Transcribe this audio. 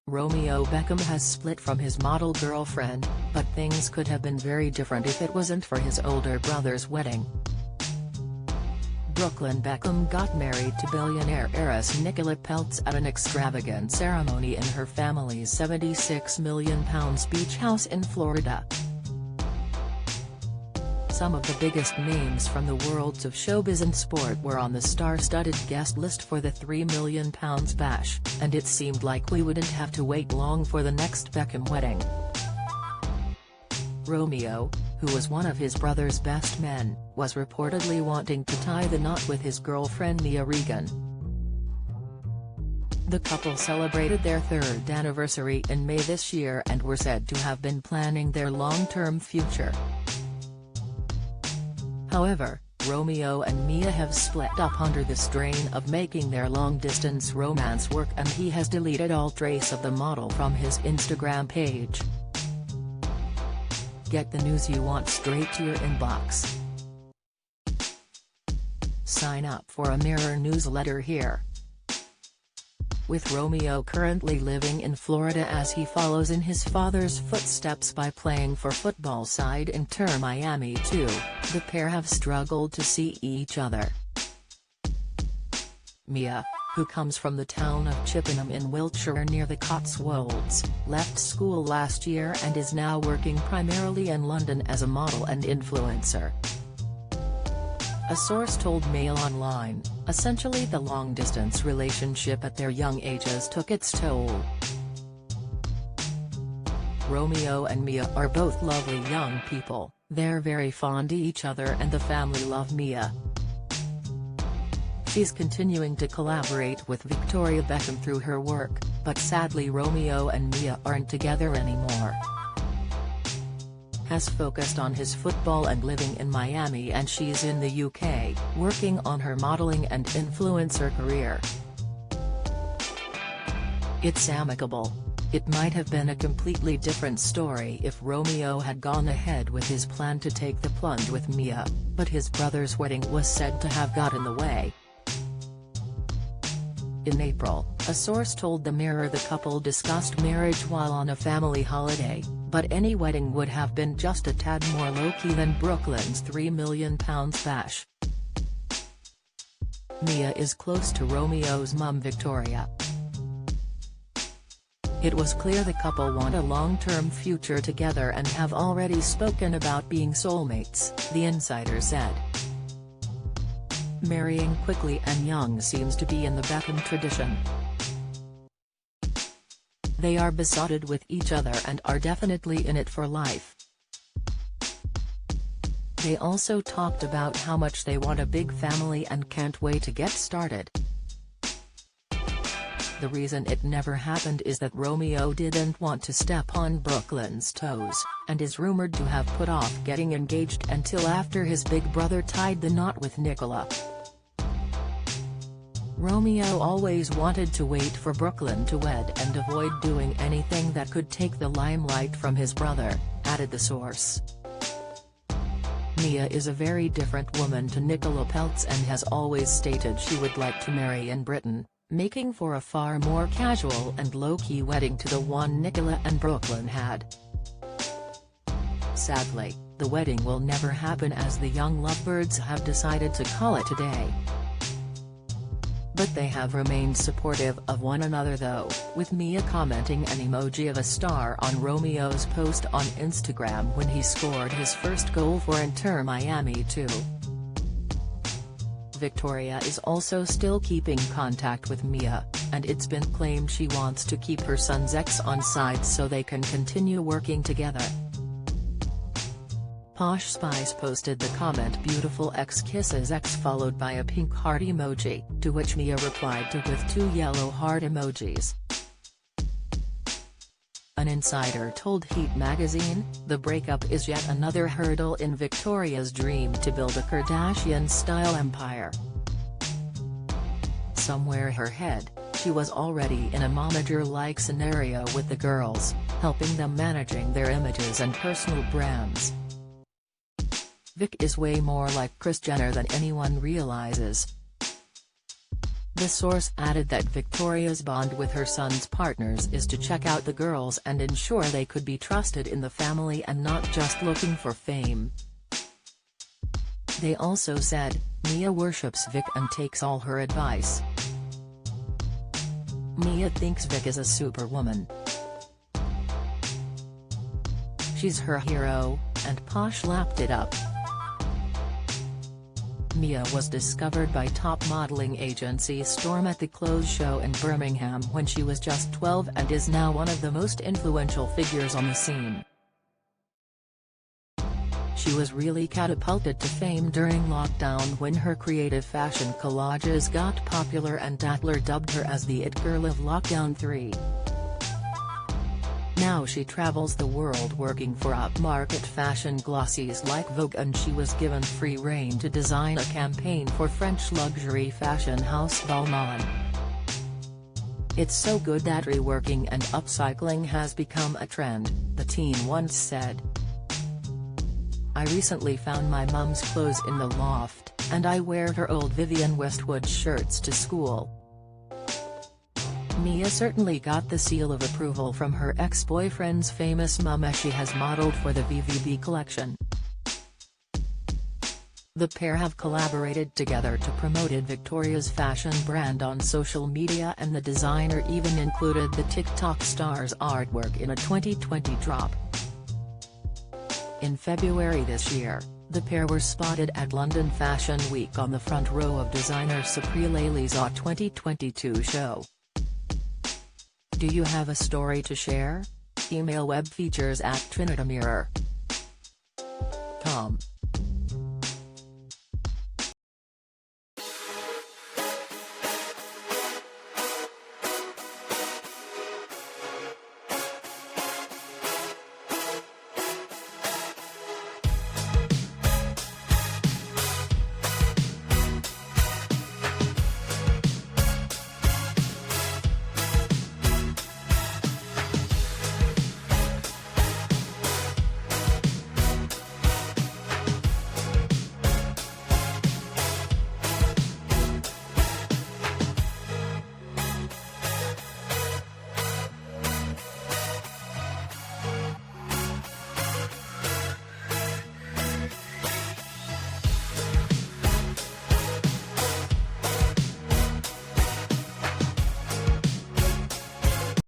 Romeo Beckham has split from his model girlfriend, but things could have been very different if it wasn't for his older brother's wedding. Brooklyn Beckham got married to billionaire heiress Nicola Peltz at an extravagant ceremony in her family's £76 million beach house in Florida. Some of the biggest names from the worlds of showbiz and sport were on the star-studded guest list for the £3 million bash, and it seemed like we wouldn't have to wait long for the next Beckham wedding. Romeo, who was one of his brother's best men, was reportedly wanting to tie the knot with his girlfriend Mia Regan. The couple celebrated their third anniversary in May this year and were said to have been planning their long-term future. However, Romeo and Mia have split up under the strain of making their long-distance romance work, and he has deleted all trace of the model from his Instagram page. Get the news you want straight to your inbox. Sign up for a Mirror newsletter here. With Romeo currently living in Florida as he follows in his father's footsteps by playing for football side Inter Miami too, the pair have struggled to see each other. Mia, who comes from the town of Chippenham in Wiltshire near the Cotswolds, left school last year and is now working primarily in London as a model and influencer. A source told Mail Online, essentially the long-distance relationship at their young ages took its toll. Romeo and Mia are both lovely young people, they're very fond of each other and the family love Mia. She's continuing to collaborate with Victoria Beckham through her work, but sadly Romeo and Mia aren't together anymore. Has focused on his football and living in Miami, and she's in the UK, working on her modeling and influencer career. It's amicable. It might have been a completely different story if Romeo had gone ahead with his plan to take the plunge with Mia, but his brother's wedding was said to have got in the way. In April, a source told the Mirror the couple discussed marriage while on a family holiday, but any wedding would have been just a tad more low-key than Brooklyn's £3 million bash. Mia is close to Romeo's mum Victoria. It was clear the couple want a long-term future together and have already spoken about being soulmates, the insider said. Marrying quickly and young seems to be in the Beckham tradition. They are besotted with each other and are definitely in it for life. They also talked about how much they want a big family and can't wait to get started. The reason it never happened is that Romeo didn't want to step on Brooklyn's toes, and is rumored to have put off getting engaged until after his big brother tied the knot with Nicola. Romeo always wanted to wait for Brooklyn to wed and avoid doing anything that could take the limelight from his brother, added the source. Mia is a very different woman to Nicola Peltz and has always stated she would like to marry in Britain, making for a far more casual and low-key wedding to the one Nicola and Brooklyn had. Sadly, the wedding will never happen as the young lovebirds have decided to call it a day. But they have remained supportive of one another though, with Mia commenting an emoji of a star on Romeo's post on Instagram when he scored his first goal for Inter Miami too. Victoria is also still keeping contact with Mia, and it's been claimed she wants to keep her son's ex on side so they can continue working together. Posh Spice posted the comment "beautiful ex kisses ex" followed by a pink heart emoji, to which Mia replied with 2 yellow heart emojis. An insider told Heat magazine, the breakup is yet another hurdle in Victoria's dream to build a Kardashian-style empire. Somewhere her head, she was already in a momager-like scenario with the girls, helping them managing their images and personal brands. Vic is way more like Kris Jenner than anyone realizes. The source added that Victoria's bond with her son's partners is to check out the girls and ensure they could be trusted in the family and not just looking for fame. They also said, Mia worships Vic and takes all her advice. Mia thinks Vic is a superwoman. She's her hero, and Posh lapped it up. Mia was discovered by top modeling agency Storm at the Clothes Show in Birmingham when she was just 12 and is now one of the most influential figures on the scene. She was really catapulted to fame during lockdown when her creative fashion collages got popular and Tatler dubbed her as the It Girl of Lockdown 3. Now she travels the world working for upmarket fashion glossies like Vogue, and she was given free rein to design a campaign for French luxury fashion house Balmain. It's so good that reworking and upcycling has become a trend, the teen once said. I recently found my mum's clothes in the loft, and I wear her old Vivienne Westwood shirts to school. Mia certainly got the seal of approval from her ex-boyfriend's famous mum as she has modeled for the VVB collection. The pair have collaborated together to promote Victoria's fashion brand on social media, and the designer even included the TikTok star's artwork in a 2020 drop. In February this year, the pair were spotted at London Fashion Week on the front row of designer Sapri Lely's 2022 show. Do you have a story to share? Email webfeatures@trinitymirror.com.